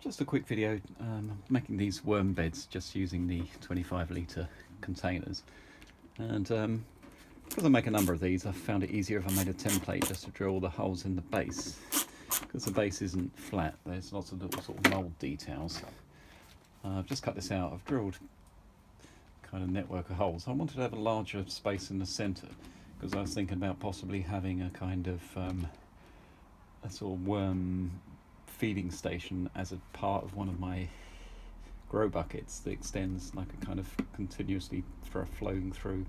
Just a quick video making these worm beds just using the 25 litre containers, and because I make a number of these, I found it easier if I made a template just to drill the holes in the base, because the base isn't flat. There's lots of little sort of mould details. I've just cut this out. I've drilled kind of network of holes. I wanted to have a larger space in the centre because I was thinking about possibly having a kind of a sort of worm feeding station as a part of one of my grow buckets that extends like a kind of continuously flowing through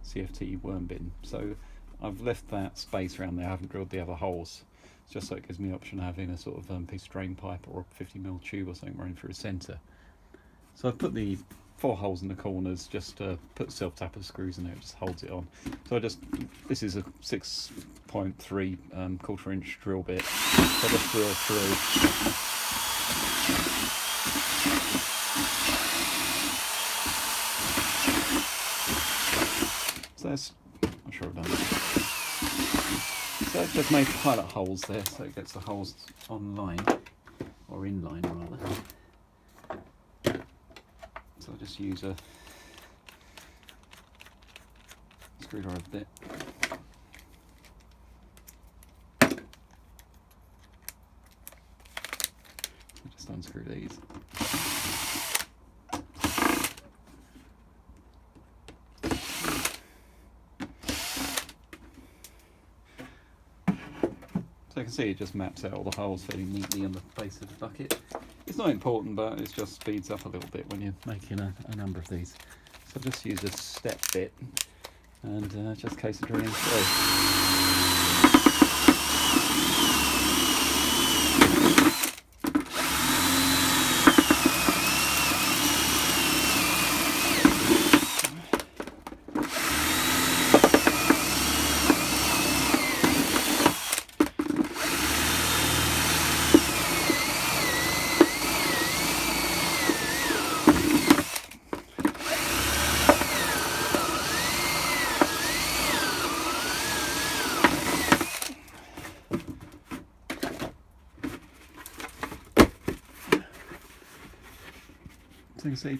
CFT worm bin. So I've left that space around there. I haven't drilled the other holes, just so it gives me the option of having a sort of piece of drain pipe or a 50mm tube or something running through the centre. So I've put the 4 holes in the corners, just put self-tapper screws in there, it just holds it on. So this is a 6.3 1/4" drill bit, so I just drill through. So that's, I'm sure I've done that. So I've just made pilot holes there, so it gets the holes on line, or in line rather. So I'll just use a screwdriver bit. I'll just unscrew these. So you can see it just maps out all the holes fairly neatly on the base of the bucket. It's not important, but it just speeds up a little bit when you're making a number of these. So I'll just use a step bit and just case of drilling through. So you can see,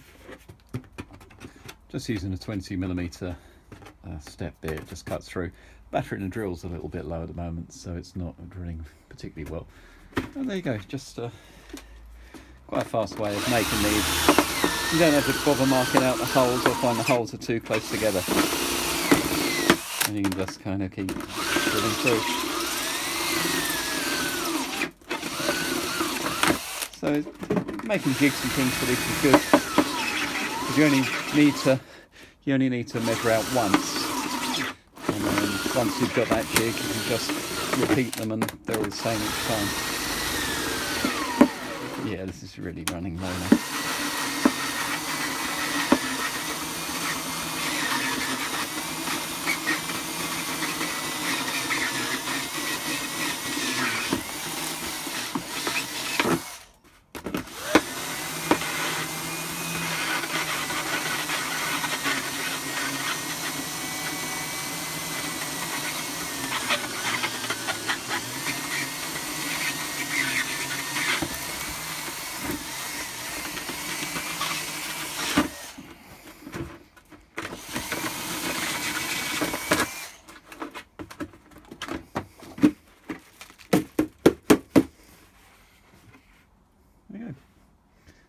just using a 20mm step bit, it just cuts through. Battery in the drill's a little bit low at the moment, so it's not drilling particularly well. And there you go, just quite a fast way of making these. You don't have to bother marking out the holes or find the holes are too close together. And you can just kind of keep drilling through. So making jigs and things for this is good. You only need to measure out once, and then once you've got that jig, you can just repeat them, and they're all the same each time. Yeah, this is really running low now.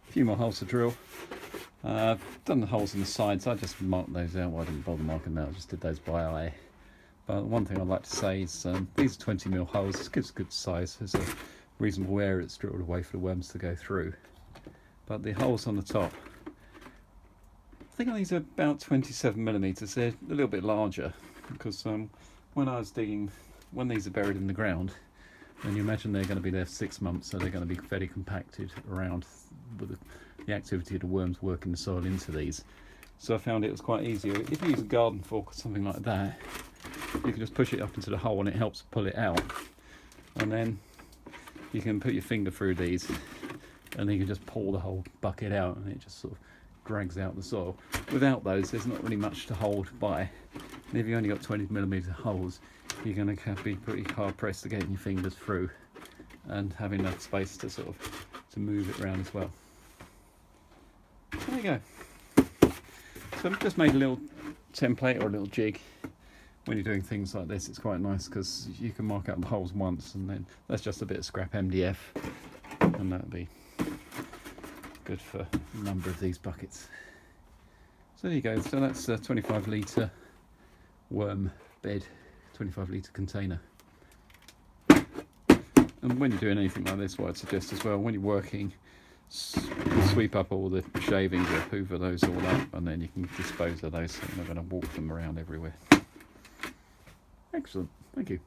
A few more holes to drill. I've done the holes in the sides. I just marked those out. Well, I didn't bother marking them out, I just did those by eye. But one thing I'd like to say is these are 20mm holes. This gives good size. There's a reasonable area it's drilled away for the worms to go through. But the holes on the top, I think these are about 27mm. They're a little bit larger because when I was digging, when these are buried in the ground, and you imagine they're going to be there for 6 months, so they're going to be fairly compacted around with the activity of the worms working the soil into these. So I found it was quite easier. If you use a garden fork or something like that, you can just push it up into the hole and it helps pull it out. And then you can put your finger through these and then you can just pull the whole bucket out and it just sort of drags out the soil. Without those, there's not really much to hold by. And if you've only got 20mm holes, you're going to be pretty hard pressed to get your fingers through and have enough space to sort of to move it around as well. There you go. So I've just made a little template or a little jig. When you're doing things like this, it's quite nice because you can mark out the holes once, and then that's just a bit of scrap MDF, and that'll be good for a number of these buckets. So there you go. So that's a 25 litre worm bed, 25 litre container. And when you're doing anything like this, what I'd suggest as well, when you're working, sweep up all the shavings or hoover those all up, and then you can dispose of those so you're not going to walk them around everywhere. Excellent. Thank you.